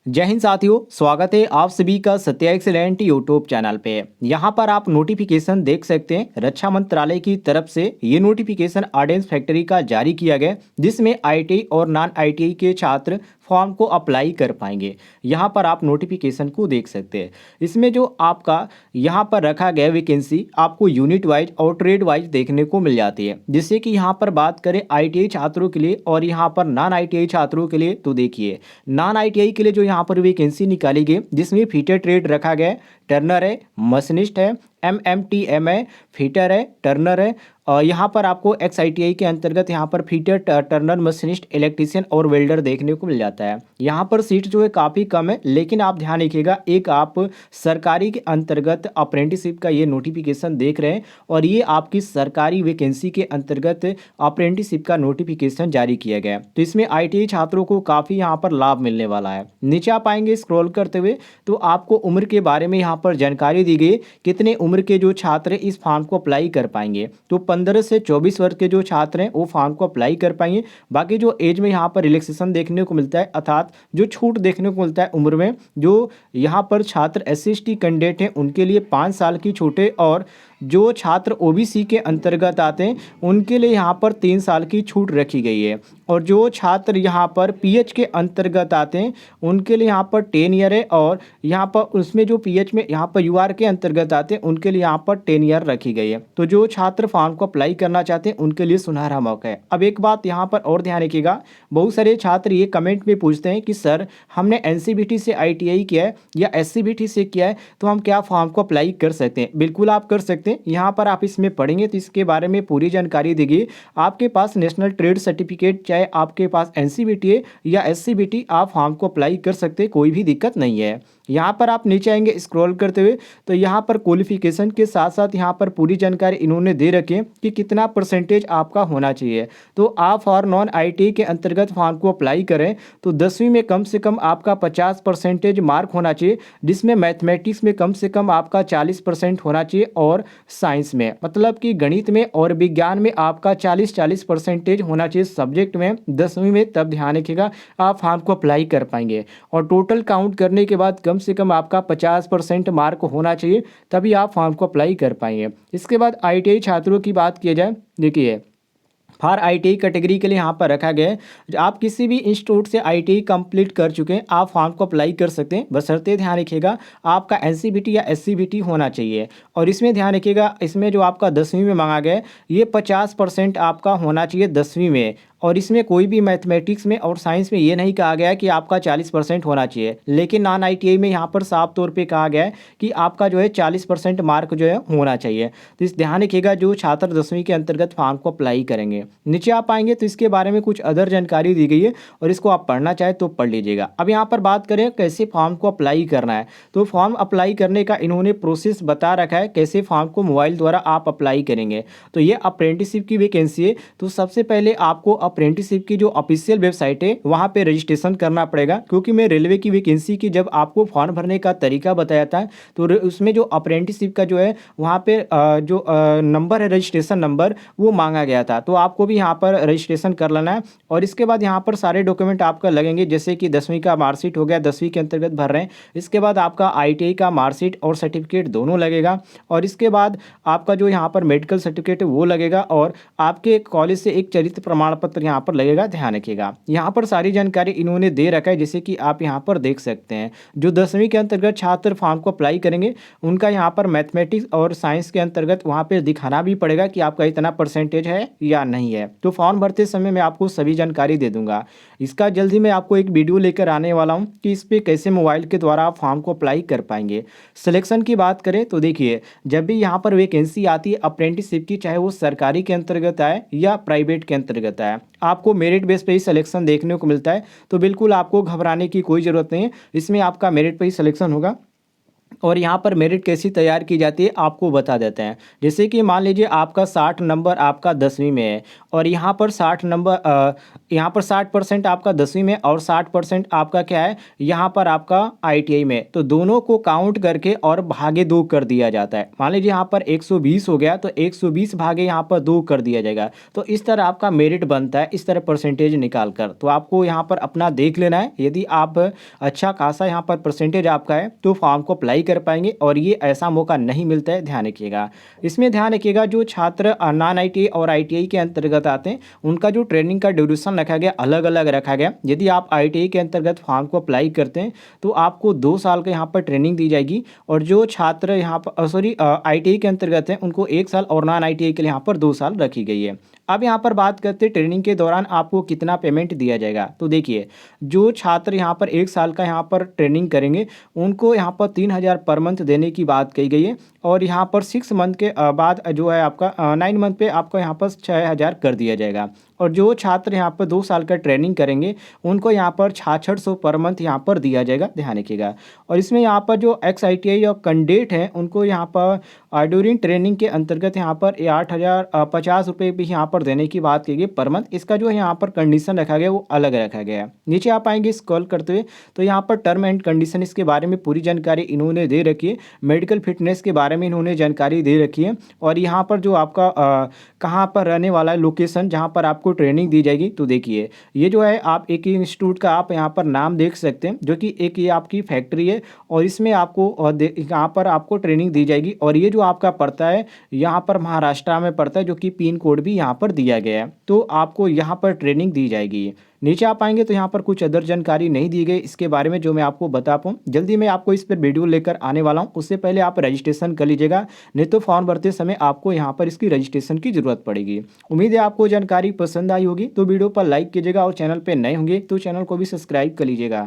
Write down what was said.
जय हिंद साथियों, स्वागत है आप सभी का सत्या एक्सीलेंट यूट्यूब चैनल पे। यहाँ पर आप नोटिफिकेशन देख सकते हैं। रक्षा मंत्रालय की तरफ से ये नोटिफिकेशन ऑर्डिनेंस फैक्ट्री का जारी किया गया, जिसमें आईटीआई और नॉन आईटीआई के छात्र फॉर्म को अप्लाई कर पाएंगे। यहाँ पर आप नोटिफिकेशन को देख सकते हैं। इसमें जो आपका यहाँ पर रखा गया वैकेंसी आपको यूनिट वाइज और ट्रेड वाइज देखने को मिल जाती है। जिससे कि यहाँ पर बात करें आईटीआई छात्रों के लिए और यहाँ पर नॉन आईटीआई छात्रों के लिए, तो देखिए नॉन आईटीआई के लिए जो यहाँ पर वैकेंसी निकाली गई, जिसमें फीटर ट्रेड रखा गया है, टर्नर है, मशीनिस्ट है, एमएमटीएम है, फीटर है, टर्नर है। और यहाँ पर आपको एक्सआईटीआई के अंतर्गत यहाँ पर फीटर, टर्नर, मशीनिस्ट, इलेक्ट्रीशियन और वेल्डर देखने को मिल जाता है। यहाँ पर सीट जो है काफ़ी कम है, लेकिन आप ध्यान रखिएगा, एक आप सरकारी के अंतर्गत अप्रेंटिसशिप का ये नोटिफिकेशन देख रहे हैं और ये आपकी सरकारी वैकेंसी के अंतर्गत अप्रेंटिसशिप का नोटिफिकेशन जारी किया गया है। तो इसमें आईटीआई छात्रों को काफ़ी यहाँ पर लाभ मिलने वाला है। नीचे आप आएंगे स्क्रॉल करते हुए तो आपको उम्र के बारे में यहाँ पर जानकारी दी गई, कितने उम्र के जो छात्र इस फॉर्म को अप्लाई कर पाएंगे। तो 15 से 24 वर्ष के जो छात्र हैं वो फॉर्म को अप्लाई कर पाएंगे। बाकी जो एज में यहाँ पर रिलैक्सेशन देखने को मिलता है, अर्थात जो छूट देखने को मिलता है उम्र में, जो यहाँ पर छात्र SC/ST कैंडिडेट हैं उनके लिए 5 साल की छूट है, और जो छात्र OBC के अंतर्गत आते हैं उनके लिए यहाँ पर 3 साल की छूट रखी गई है। और जो छात्र यहाँ पर PH के अंतर्गत आते हैं उनके लिए यहाँ पर 10 ईयर है, और यहाँ पर उसमें जो PH में यहाँ पर UR के अंतर्गत आते हैं उनके लिए यहाँ पर 10 ईयर रखी गई है। तो जो छात्र फॉर्म को अप्लाई करना चाहते हैं उनके लिए सुनहरा मौका है। अब एक बात यहाँ पर और ध्यान रखिएगा, बहुत सारे छात्र ये कमेंट में पूछते हैं कि सर हमने NCVT से ITI किया है या SCVT से किया है, तो हम क्या फॉर्म को अप्लाई कर सकते हैं? बिल्कुल आप कर सकते हैं। यहाँ पर आप इसमें पढ़ेंगे तो इसके बारे में पूरी जानकारी देगी। आपके पास नेशनल ट्रेड सर्टिफिकेट, चाहे आपके पास NCVT है या SCVT, आप फॉर्म को अप्लाई कर सकते हैं, कोई भी दिक्कत नहीं है। यहाँ पर आप नीचे आएंगे स्क्रॉल करते हुए तो यहाँ पर क्वालिफिकेशन के साथ साथ यहाँ पर पूरी जानकारी इन्होंने दे रखी है कि कितना परसेंटेज आपका होना चाहिए। तो आप फॉर नॉन ITI के अंतर्गत फॉर्म को अप्लाई करें तो 10वीं में कम से कम आपका 50% मार्क होना चाहिए, जिसमें मैथमेटिक्स में कम से कम आपका 40% होना चाहिए, और साइंस में मतलब कि गणित में और विज्ञान में आपका 40% होना चाहिए सब्जेक्ट में 10वीं में। तब ध्यान रखिएगा आप फॉर्म को अप्लाई कर पाएंगे। और टोटल काउंट करने के बाद कम से कम आपका 50% मार्क होना चाहिए, तभी आप फॉर्म को अप्लाई कर पाएंगे। इसके बाद ITI छात्रों की बात की जाए, देखिए फॉर ITI कैटेगरी के लिए यहाँ पर रखा गया है, आप किसी भी इंस्टीट्यूट से ITI कंप्लीट कर चुके हैं आप फॉर्म को अप्लाई कर सकते हैं, बशर्ते ध्यान रखिएगा आपका NCVT या SCVT होना चाहिए। और इसमें ध्यान रखिएगा, इसमें जो आपका 10वीं में मांगा गया है ये 50% आपका होना चाहिए 10वीं में। और इसमें कोई भी मैथमेटिक्स में और साइंस में ये नहीं कहा गया है कि आपका 40% होना चाहिए, लेकिन नॉन ITI में यहाँ पर साफ तौर पे कहा गया है कि आपका जो है 40% मार्क जो है होना चाहिए। तो इस ध्यान रखिएगा जो छात्र 10वीं के अंतर्गत फॉर्म को अप्लाई करेंगे। नीचे आप आएंगे तो इसके बारे में कुछ अदर जानकारी दी गई है और इसको आप पढ़ना चाहे तो पढ़ लीजिएगा। अब यहाँ पर बात करें कैसे फॉर्म को अप्लाई करना है, तो फॉर्म अप्लाई करने का इन्होंने प्रोसेस बता रखा है, कैसे फॉर्म को मोबाइल द्वारा आप अप्लाई करेंगे। तो ये अप्रेंटिसशिप की वैकेंसी है, तो सबसे पहले आपको अप्रेंटिसशिप की जो ऑफिशियल वेबसाइट है वहाँ पे रजिस्ट्रेशन करना पड़ेगा। क्योंकि मैं रेलवे की वैकेंसी की जब आपको फॉर्म भरने का तरीका बताया था तो उसमें जो अप्रेंटिसशिप का जो है वहाँ पे जो नंबर है, रजिस्ट्रेशन नंबर, वो मांगा गया था। तो आपको भी यहाँ पर रजिस्ट्रेशन कर लेना है। और इसके बाद यहाँ पर सारे डॉक्यूमेंट आपका लगेंगे, जैसे कि 10वीं का मार्कशीट हो गया, 10वीं के अंतर्गत भर रहे हैं। इसके बाद आपका ITI का मार्कशीट और सर्टिफिकेट दोनों लगेगा। और इसके बाद आपका जो यहाँ पर मेडिकल सर्टिफिकेट है वो लगेगा, और आपके कॉलेज से एक चरित्र प्रमाण पत्र यहाँ पर लगेगा। ध्यान रखिएगा यहाँ पर सारी जानकारी इन्होंने दे रखा है, जैसे कि आप यहाँ पर देख सकते हैं। जो 10वीं के अंतर्गत छात्र फॉर्म को अप्लाई करेंगे उनका यहाँ पर मैथमेटिक्स और साइंस के अंतर्गत वहाँ पे दिखाना भी पड़ेगा कि आपका इतना परसेंटेज है या नहीं है। तो फॉर्म भरते समय मैं आपको सभी जानकारी दे दूंगा। इसका जल्दी मैं आपको एक वीडियो लेकर आने वाला हूँ कि इस पर कैसे मोबाइल के द्वारा आप फॉर्म को अप्लाई कर पाएंगे। सिलेक्शन की बात करें तो देखिए जब भी यहाँ पर वैकेंसी आती है अप्रेंटिसशिप की, चाहे वो सरकारी के अंतर्गत आए या प्राइवेट के अंतर्गत आए, आपको मेरिट बेस पे ही सिलेक्शन देखने को मिलता है। तो बिल्कुल आपको घबराने की कोई ज़रूरत नहीं है, इसमें आपका मेरिट पे ही सिलेक्शन होगा। और यहाँ पर मेरिट कैसी तैयार की जाती है आपको बता देते हैं। जैसे कि मान लीजिए आपका 60 नंबर आपका 10वीं में है और यहाँ पर 60 नंबर यहाँ पर 60% आपका 10वीं में और 60% आपका क्या है यहाँ पर आपका आईटीआई में, तो दोनों को काउंट करके और भागे 2 कर दिया जाता है। मान लीजिए यहाँ पर 120 हो गया तो 120 भागे यहाँ पर 2 कर दिया जाएगा। तो इस तरह आपका मेरिट बनता है, इस तरह परसेंटेज निकाल कर। तो आपको यहाँ पर अपना देख लेना है, यदि आप अच्छा खासा यहाँ पर परसेंटेज आपका है तो फॉर्म को अप्लाई कर पाएंगे और ये ऐसा मौका नहीं मिलता है, ध्यान रखिएगा। इसमें ध्यान रखिएगा जो छात्र नॉन आईटीआई और आईटीआई के अंतर्गत आते हैं उनका जो ट्रेनिंग का ड्यूरेशन रखा गया अलग अलग रखा गया। यदि आप आईटीआई के अंतर्गत फॉर्म को अप्लाई करते हैं तो आपको 2 साल का यहाँ पर ट्रेनिंग दी जाएगी और जो छात्र यहाँ पर आईटीआई के अंतर्गत हैं उनको 1 साल और नॉन आईटीआई के लिए यहाँ पर 2 साल रखी गई है। अब यहाँ पर बात करते हैं ट्रेनिंग के दौरान आपको कितना पेमेंट दिया जाएगा। तो देखिए जो छात्र यहाँ पर 1 साल का यहाँ पर ट्रेनिंग करेंगे उनको यहाँ पर 3,000 पर मंथ देने की बात कही गई है और यहाँ पर 6 मंथ के बाद जो है आपका 9 मंथ पे आपको यहाँ पर 6,000 कर दिया जाएगा। और जो छात्र यहाँ पर 2 साल का ट्रेनिंग करेंगे उनको यहाँ पर 6600 पर मंथ यहाँ पर दिया जाएगा, ध्यान रखिएगा। और इसमें यहाँ पर जो एक्स आईटीआई और कैंडिडेट हैं उनको यहाँ पर ड्यूरिंग ट्रेनिंग के अंतर्गत यहाँ पर 8,050 रुपये भी यहाँ पर देने की बात की गई पर मंथ। इसका जो है यहाँ पर कंडीशन रखा गया वो अलग रखा गया है। नीचे आप आएंगे स्क्रॉल करते हुए तो यहाँ पर टर्म एंड कंडीशन इसके बारे में पूरी जानकारी इन्होंने दे रखी है। मेडिकल फिटनेस के बारे में इन्होंने जानकारी दे रखी है और यहाँ पर जो आपका कहाँ पर रहने वाला है लोकेशन जहाँ पर आपको ट्रेनिंग दी जाएगी। तो देखिए ये जो है आप एक इंस्टीट्यूट का आप यहाँ पर नाम देख सकते हैं जो कि एक ये आपकी फैक्ट्री है और इसमें आपको यहाँ पर आपको ट्रेनिंग दी जाएगी। और ये जो आपका पड़ता है यहाँ पर महाराष्ट्र में पड़ता है जो कि पिन कोड भी यहाँ पर दिया गया है, तो आपको यहाँ पर ट्रेनिंग दी जाएगी। नीचे आप आएंगे तो यहाँ पर कुछ अदर जानकारी नहीं दी गई इसके बारे में जो मैं आपको बता पाऊँ। जल्दी मैं आपको इस पर वीडियो लेकर आने वाला हूँ, उससे पहले आप रजिस्ट्रेशन कर लीजिएगा, नहीं तो फॉर्म भरते समय आपको यहाँ पर इसकी रजिस्ट्रेशन की जरूरत पड़ेगी। उम्मीद है आपको जानकारी पसंद आई होगी, तो वीडियो पर लाइक कीजिएगा और चैनल पर नए होंगे तो चैनल को भी सब्सक्राइब कर लीजिएगा।